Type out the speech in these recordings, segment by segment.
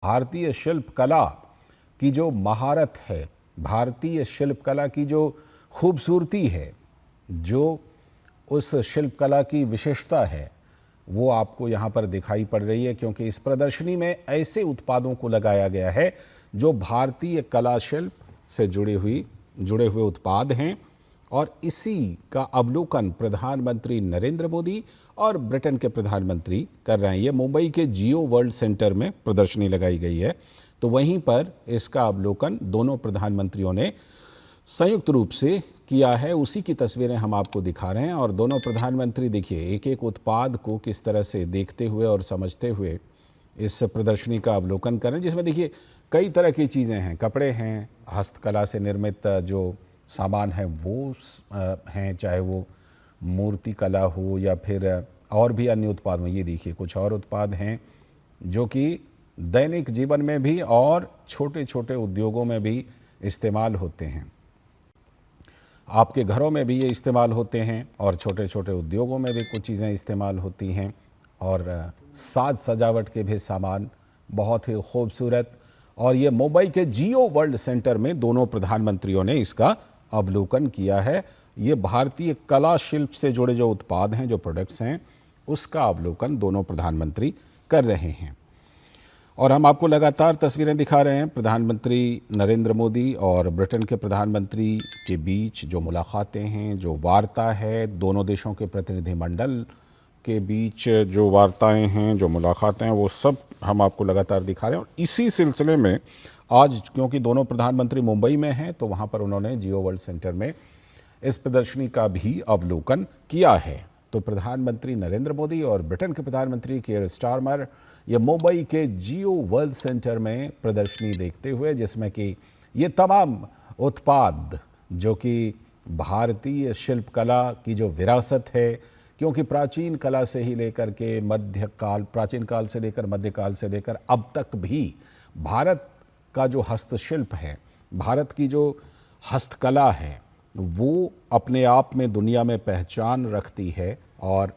भारतीय शिल्प कला की जो महारत है, भारतीय शिल्प कला की जो खूबसूरती है, जो उस शिल्प कला की विशेषता है, वो आपको यहाँ पर दिखाई पड़ रही है। क्योंकि इस प्रदर्शनी में ऐसे उत्पादों को लगाया गया है जो भारतीय कला शिल्प से जुड़े हुए उत्पाद हैं। और इसी का अवलोकन प्रधानमंत्री नरेंद्र मोदी और ब्रिटेन के प्रधानमंत्री कर रहे हैं। ये मुंबई के जियो वर्ल्ड सेंटर में प्रदर्शनी लगाई गई है, तो वहीं पर इसका अवलोकन दोनों प्रधानमंत्रियों ने संयुक्त रूप से किया है। उसी की तस्वीरें हम आपको दिखा रहे हैं। और दोनों प्रधानमंत्री देखिए एक एक उत्पाद को किस तरह से देखते हुए और समझते हुए इस प्रदर्शनी का अवलोकन कर रहे हैं, जिसमें देखिए कई तरह की चीज़ें हैं, कपड़े हैं, हस्तकला से निर्मित जो सामान है वो हैं, चाहे वो मूर्ति कला हो या फिर और भी अन्य उत्पाद में। ये देखिए कुछ और उत्पाद हैं जो कि दैनिक जीवन में भी और छोटे छोटे उद्योगों में भी इस्तेमाल होते हैं। आपके घरों में भी ये इस्तेमाल होते हैं और छोटे छोटे उद्योगों में भी कुछ चीज़ें इस्तेमाल होती हैं। और साज सजावट के भी सामान बहुत ही खूबसूरत। और ये मुंबई के जियो वर्ल्ड सेंटर में दोनों प्रधानमंत्रियों ने इसका अवलोकन किया है। ये भारतीय कला शिल्प से जुड़े जो उत्पाद हैं, जो प्रोडक्ट्स हैं, उसका अवलोकन दोनों प्रधानमंत्री कर रहे हैं। और हम आपको लगातार तस्वीरें दिखा रहे हैं प्रधानमंत्री नरेंद्र मोदी और ब्रिटेन के प्रधानमंत्री के बीच जो मुलाकातें हैं, जो वार्ता है, दोनों देशों के प्रतिनिधिमंडल के बीच जो वार्ताएं हैं, जो मुलाकातें हैं, वो सब हम आपको लगातार दिखा रहे हैं। और इसी सिलसिले में आज क्योंकि दोनों प्रधानमंत्री मुंबई में हैं, तो वहाँ पर उन्होंने जियो वर्ल्ड सेंटर में इस प्रदर्शनी का भी अवलोकन किया है। तो प्रधानमंत्री नरेंद्र मोदी और ब्रिटेन के प्रधानमंत्री कीयर स्टारमर ये मुंबई के जियो वर्ल्ड सेंटर में प्रदर्शनी देखते हुए, जिसमें कि ये तमाम उत्पाद जो कि भारतीय शिल्प कला की जो विरासत है, क्योंकि प्राचीन कला से ही लेकर के प्राचीन काल से लेकर मध्यकाल से लेकर अब तक भी भारत का जो हस्तशिल्प है, भारत की जो हस्तकला है, वो अपने आप में दुनिया में पहचान रखती है। और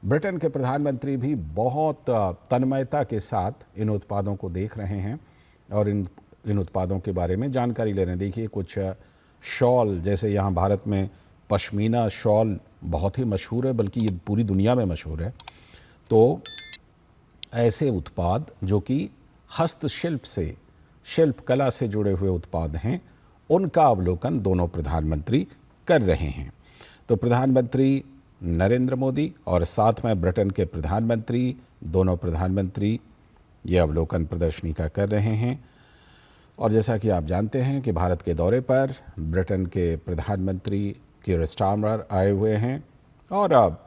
ब्रिटेन के प्रधानमंत्री भी बहुत तन्मयता के साथ इन उत्पादों को देख रहे हैं और इन उत्पादों के बारे में जानकारी ले रहे हैं। देखिए कुछ शॉल, जैसे यहाँ भारत में पश्मीना शॉल बहुत ही मशहूर है, बल्कि ये पूरी दुनिया में मशहूर है। तो ऐसे उत्पाद जो कि हस्तशिल्प से, शिल्प कला से जुड़े हुए उत्पाद हैं, उनका अवलोकन दोनों प्रधानमंत्री कर रहे हैं। तो प्रधानमंत्री नरेंद्र मोदी और साथ में ब्रिटेन के प्रधानमंत्री, दोनों प्रधानमंत्री ये अवलोकन प्रदर्शनी का कर रहे हैं। और जैसा कि आप जानते हैं कि भारत के दौरे पर ब्रिटेन के प्रधानमंत्री कीयर स्टारमर आए हुए हैं और अब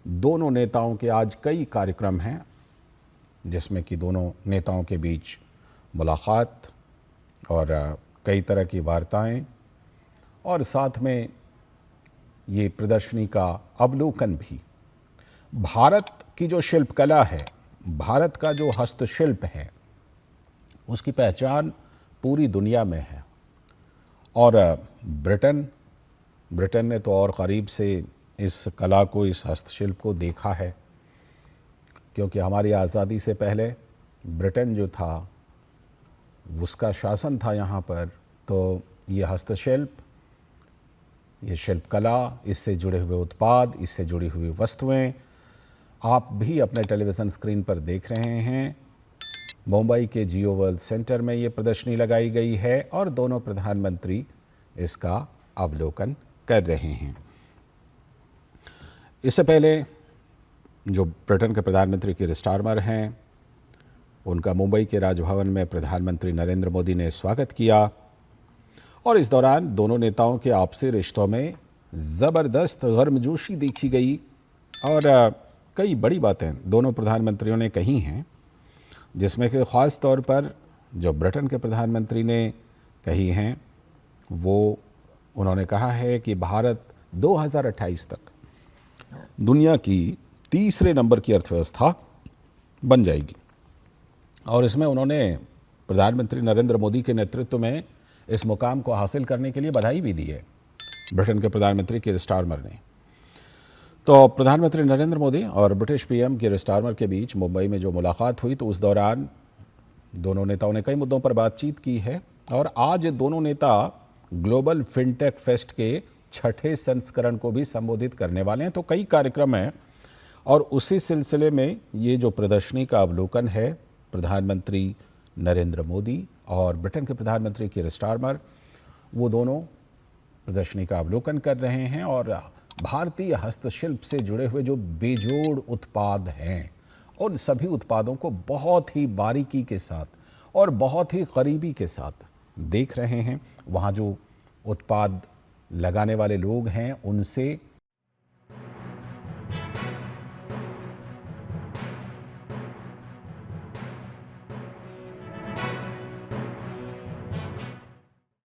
दोनों नेताओं के आज कई कार्यक्रम हैं, जिसमें कि दोनों नेताओं के बीच मुलाकात और कई तरह की वार्ताएं और साथ में ये प्रदर्शनी का अवलोकन भी। भारत की जो शिल्प कला है, भारत का जो हस्तशिल्प है, उसकी पहचान पूरी दुनिया में है। और ब्रिटेन ने तो और करीब से इस कला को, इस हस्तशिल्प को देखा है, क्योंकि हमारी आज़ादी से पहले ब्रिटेन जो था, उसका शासन था यहाँ पर। तो ये हस्तशिल्प, ये शिल्प कला, इससे जुड़े हुए उत्पाद, इससे जुड़ी हुई वस्तुएं आप भी अपने टेलीविज़न स्क्रीन पर देख रहे हैं। मुंबई के जियो वर्ल्ड सेंटर में ये प्रदर्शनी लगाई गई है और दोनों प्रधानमंत्री इसका अवलोकन कर रहे हैं। इससे पहले जो ब्रिटेन के प्रधानमंत्री कीयर स्टारमर हैं, उनका मुंबई के राजभवन में प्रधानमंत्री नरेंद्र मोदी ने स्वागत किया। और इस दौरान दोनों नेताओं के आपसी रिश्तों में ज़बरदस्त गर्मजोशी देखी गई और कई बड़ी बातें दोनों प्रधानमंत्रियों ने कही हैं, जिसमें कि ख़ास तौर पर जो ब्रिटेन के प्रधानमंत्री ने कही हैं, वो उन्होंने कहा है कि भारत 2028 तक दुनिया की तीसरे नंबर की अर्थव्यवस्था बन जाएगी। और इसमें उन्होंने प्रधानमंत्री नरेंद्र मोदी के नेतृत्व में इस मुकाम को हासिल करने के लिए बधाई भी दी है ब्रिटेन के प्रधानमंत्री कीयर स्टारमर ने। तो प्रधानमंत्री नरेंद्र मोदी और ब्रिटिश पीएम कीयर स्टारमर के बीच मुंबई में जो मुलाकात हुई, तो उस दौरान दोनों नेताओं ने कई मुद्दों पर बातचीत की है और आज दोनों नेता ग्लोबल फिनटेक फेस्ट के 6ठे संस्करण को भी संबोधित करने वाले हैं। तो कई कार्यक्रम हैं और उसी सिलसिले में ये जो प्रदर्शनी का अवलोकन है, प्रधानमंत्री नरेंद्र मोदी और ब्रिटेन के प्रधानमंत्री कीर स्टारमर, वो दोनों प्रदर्शनी का अवलोकन कर रहे हैं और भारतीय हस्तशिल्प से जुड़े हुए जो बेजोड़ उत्पाद हैं उन सभी उत्पादों को बहुत ही बारीकी के साथ और बहुत ही करीबी के साथ देख रहे हैं। वहाँ जो उत्पाद लगाने वाले लोग हैं उनसे